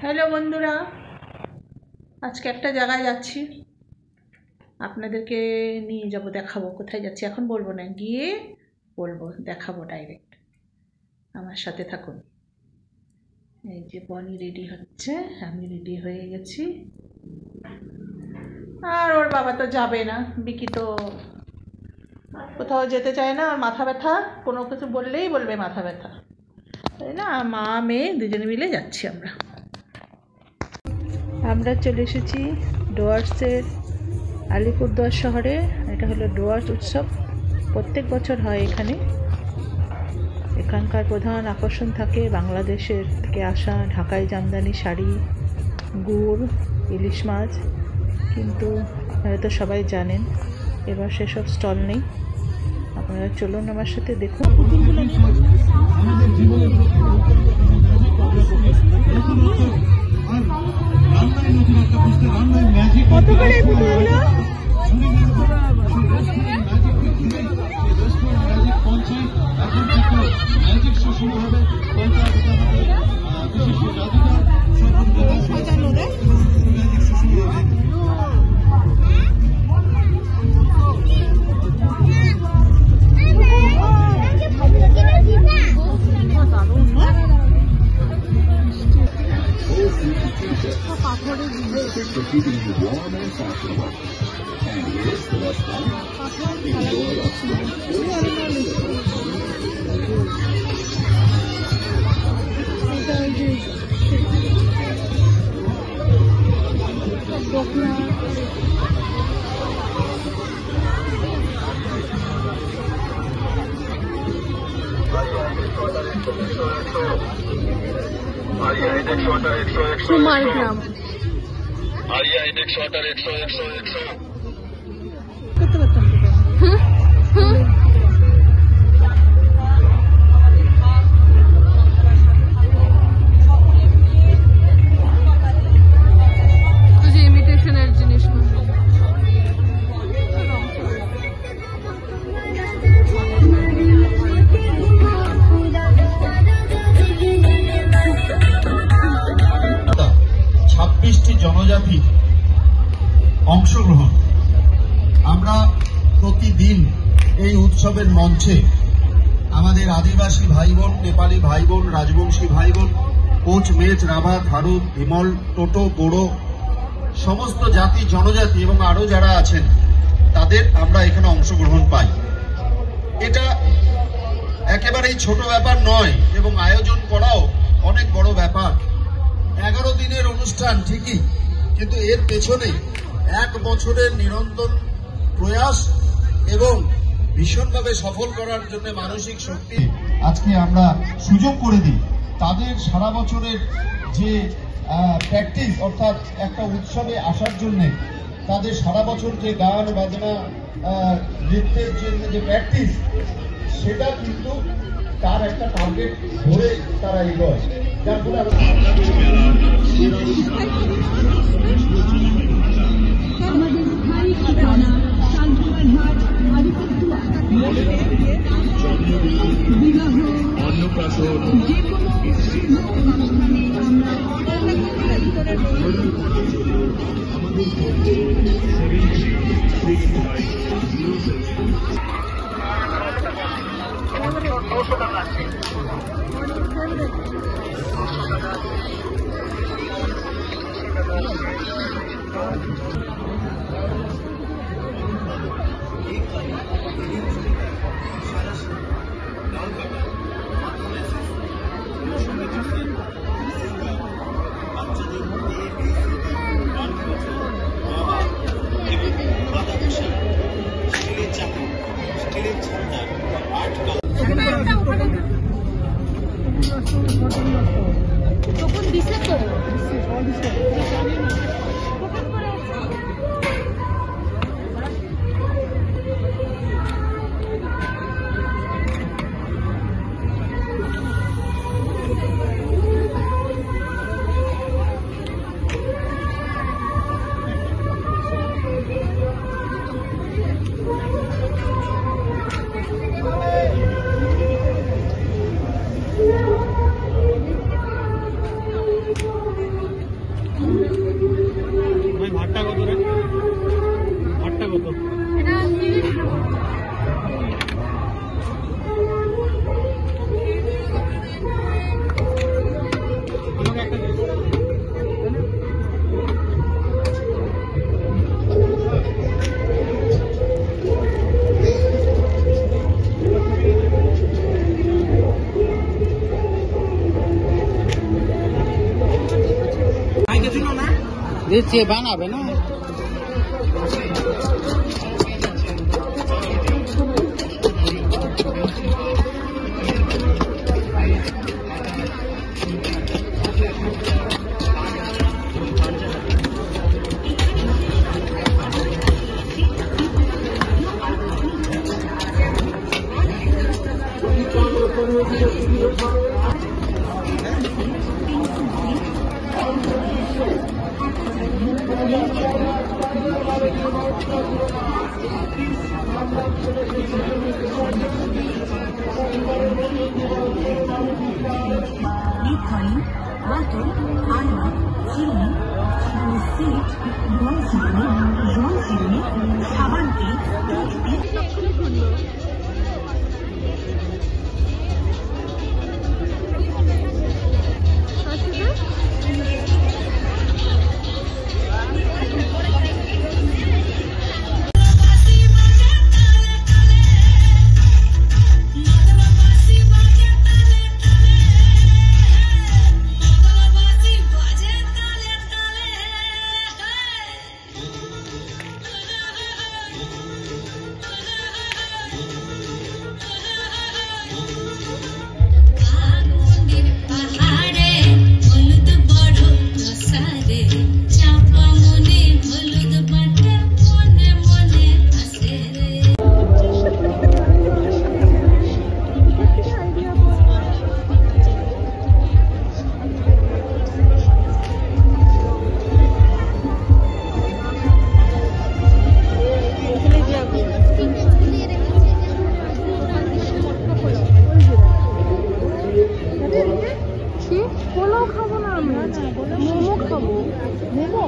Hello বন্ধুরা, আজকে একটা জায়গায় যাচ্ছি, আপনাদেরকে নিয়ে যাব, দেখাবো কোথায় যাচ্ছি। এখন বলবো না, গিয়ে বলবো, দেখাবো ডাইরেক্ট। আমার সাথে থাকুন। এই যে বনি রেডি হচ্ছে, আমি রেডি হয়ে গেছি, আর ওর বাবা তো যাবে না। বিকি তো কোথাও যেতে চায় না, আর মাথা ব্যথা, কোনো কিছু বললেই বলবে মাথা ব্যথা, তাই না? মা মেয়ে দুজনে মিলে যাচ্ছি আমরা চলে এসেছি ডুয়ার্সের আলিপুরদুয়ার শহরে। এটা হলো ডুয়ার্স উৎসব, প্রত্যেক বছর হয় এখানে। এখানকার প্রধান আকর্ষণ থাকে বাংলাদেশের থেকে আসা ঢাকাই জামদানি শাড়ি, গুড়, ইলিশ মাছ। কিন্তু হয়তো সবাই জানেন এবার সেসব স্টল নেই। আপনারা চলুন আমার সাথে, দেখুন। কত করে পুতুলগুলো? For keeping you warm and fashionable. And here's the best part. Enjoy our Kumargram आइए इंडेक्स वाटर 100 করতে পারতাম। ইমিটেশনের জিনিস জনজাতি অংশগ্রহণ। আমরা প্রতিদিন এই উৎসবের মঞ্চে আমাদের আদিবাসী ভাই বোন, নেপালি ভাই বোন, রাজবংশী ভাই বোন, কোচ, মেচ, রাভা, থারু, ভিমল, টোটো, বোড়ো, সমস্ত জাতি জনজাতি এবং আরো যারা আছেন তাদের আমরা এখানে অংশগ্রহণ পাই। এটা একেবারেই ছোট ব্যাপার নয় এবং আয়োজন করাও অনেক বড় ব্যাপার। 11 দিনের অনুষ্ঠান ঠিকই, কিন্তু এর পেছনে 1 বছরের নিরন্তর প্রয়াস এবং ভীষণভাবে সফল করার জন্য মানসিক শক্তি আজকে আমরা সুযোগ করে দিই। তাদের সারা বছরের যে প্র্যাকটিস, অর্থাৎ একটা উৎসবে আসার জন্য তাদের সারা বছর যে গান বাজনা নৃত্যের জন্য যে প্র্যাকটিস, সেটা কিন্তু তার একটা টার্গেট ধরে তারা এগোয়, যার ফলে তখন দিছে তো দিচ্ছে বানাবে না। Italy, butter, almond, chili, seed, জল চিনি, সাবান তেল, টুথপেস্ট। পোলাও খাবো না আমরা, মোমো খাবো। মোমো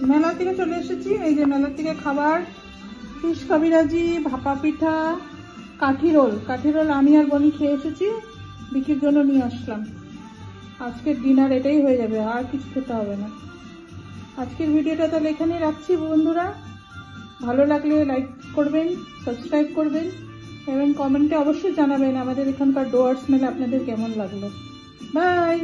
মেলা থেকে চলে এসেছি। এই যে মেলা থেকে খাবার, ফিশ কাবিরাজি, ভাপা পিঠা, কাঠি রোল আমি আর বনি খেয়ে এসেছি, বিক্রির জন্য নিয়ে আসলাম। আজকের ডিনার এটাই হয়ে যাবে, আর কিছু খেতে হবে না। আজকের ভিডিওটা তাহলে এখানেই রাখছি বন্ধুরা। ভালো লাগলে লাইক করবেন, সাবস্ক্রাইব করবেন এবং কমেন্টে অবশ্যই জানাবেন আমাদের এখানকার ডোয়ার্স মেলা আপনাদের কেমন লাগলো। বাই।